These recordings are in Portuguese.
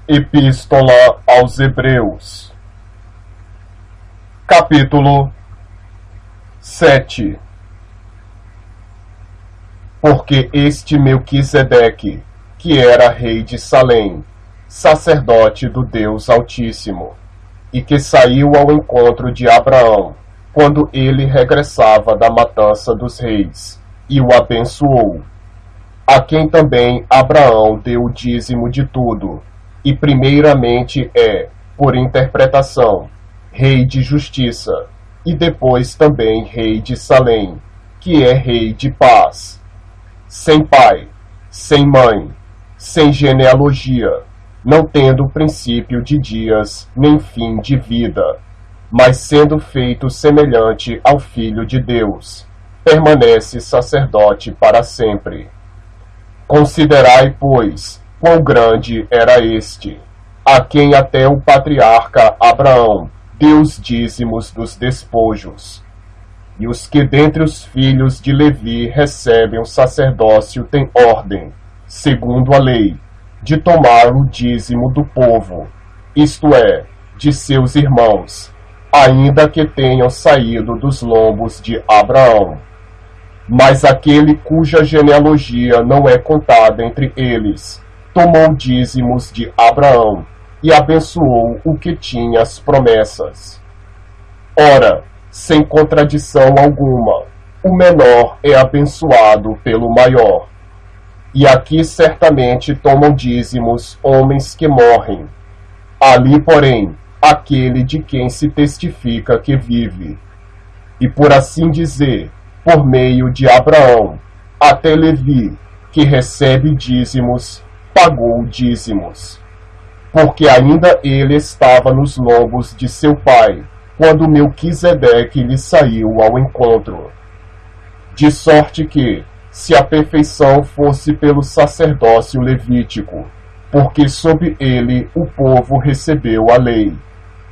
Epístola aos Hebreus, capítulo 7. Porque este Melquisedeque, que era rei de Salém, sacerdote do Deus Altíssimo, e que saiu ao encontro de Abraão, quando ele regressava da matança dos reis, e o abençoou, a quem também Abraão deu o dízimo de tudo, e primeiramente por interpretação, rei de justiça, e depois também rei de Salém, que é rei de paz, sem pai, sem mãe, sem genealogia, não tendo princípio de dias, nem fim de vida, mas sendo feito semelhante ao Filho de Deus, permanece sacerdote para sempre. Considerai, pois, quão grande era este, a quem até o patriarca Abraão deu os dízimos dos despojos. E os que dentre os filhos de Levi recebem o sacerdócio têm ordem, segundo a lei, de tomar o dízimo do povo, isto é, de seus irmãos, ainda que tenham saído dos lombos de Abraão. Mas aquele cuja genealogia não é contada entre eles, tomou dízimos de Abraão e abençoou o que tinha as promessas. Ora, sem contradição alguma, o menor é abençoado pelo maior. E aqui certamente tomam dízimos homens que morrem. Ali, porém, aquele de quem se testifica que vive. E por assim dizer, por meio de Abraão, até Levi, que recebe dízimos, pagou dízimos. Porque ainda ele estava nos lombos de seu pai, quando Melquisedeque lhe saiu ao encontro. De sorte que, se a perfeição fosse pelo sacerdócio levítico, porque sob ele o povo recebeu a lei,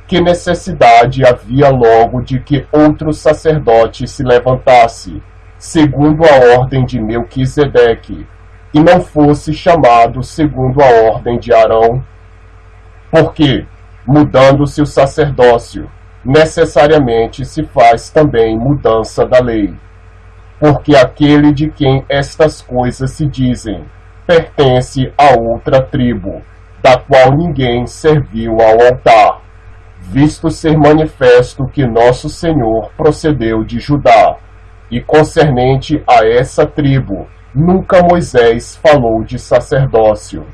que necessidade havia logo de que outro sacerdote se levantasse, segundo a ordem de Melquisedeque, e não fosse chamado segundo a ordem de Arão? Porque, mudando-se o sacerdócio, necessariamente se faz também mudança da lei. Porque aquele de quem estas coisas se dizem, pertence a outra tribo, da qual ninguém serviu ao altar, visto ser manifesto que nosso Senhor procedeu de Judá, e concernente a essa tribo, nunca Moisés falou de sacerdócio.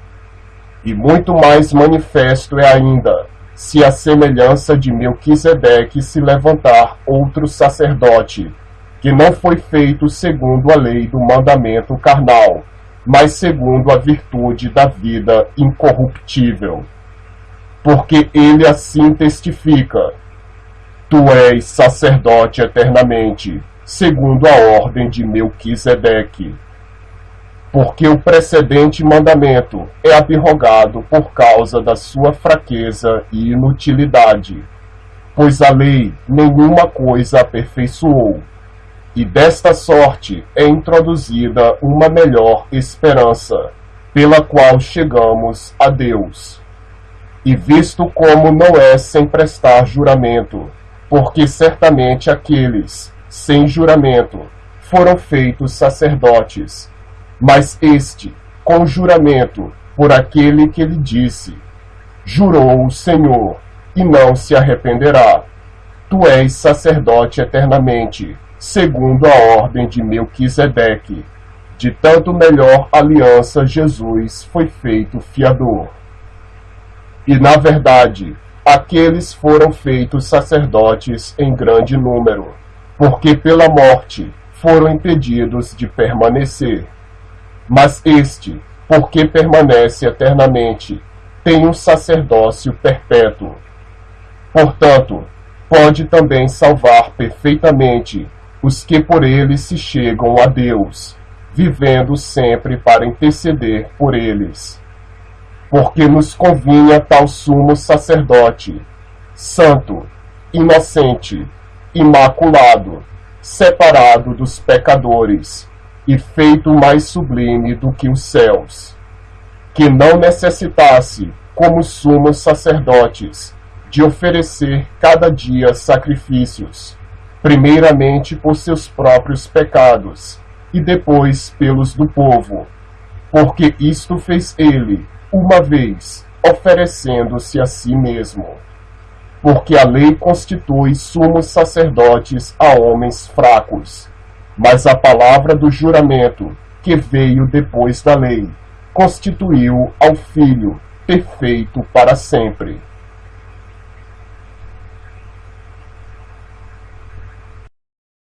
E muito mais manifesto é ainda, se a semelhança de Melquisedeque se levantar outro sacerdote, que não foi feito segundo a lei do mandamento carnal, mas segundo a virtude da vida incorruptível. Porque ele assim testifica: Tu és sacerdote eternamente, segundo a ordem de Melquisedeque. Porque o precedente mandamento é abrogado por causa da sua fraqueza e inutilidade, pois a lei nenhuma coisa aperfeiçoou, e desta sorte é introduzida uma melhor esperança, pela qual chegamos a Deus. E visto como não é sem prestar juramento, porque certamente aqueles, sem juramento, foram feitos sacerdotes, mas este, com juramento, por aquele que lhe disse: Jurou o Senhor, e não se arrependerá. Tu és sacerdote eternamente, segundo a ordem de Melquisedeque. De tanto melhor aliança Jesus foi feito fiador. E, na verdade, aqueles foram feitos sacerdotes em grande número, porque pela morte foram impedidos de permanecer. Mas este, porque permanece eternamente, tem um sacerdócio perpétuo. Portanto, pode também salvar perfeitamente os que por ele se chegam a Deus, vivendo sempre para interceder por eles. Porque nos convinha tal sumo sacerdote, santo, inocente, imaculado, separado dos pecadores, e feito mais sublime do que os céus, que não necessitasse como sumos sacerdotes, de oferecer cada dia sacrifícios, primeiramente por seus próprios pecados, e depois pelos do povo, porque isto fez ele, uma vez, oferecendo-se a si mesmo. Porque a lei constitui sumos sacerdotes a homens fracos, mas a palavra do juramento, que veio depois da lei, constituiu ao Filho perfeito para sempre.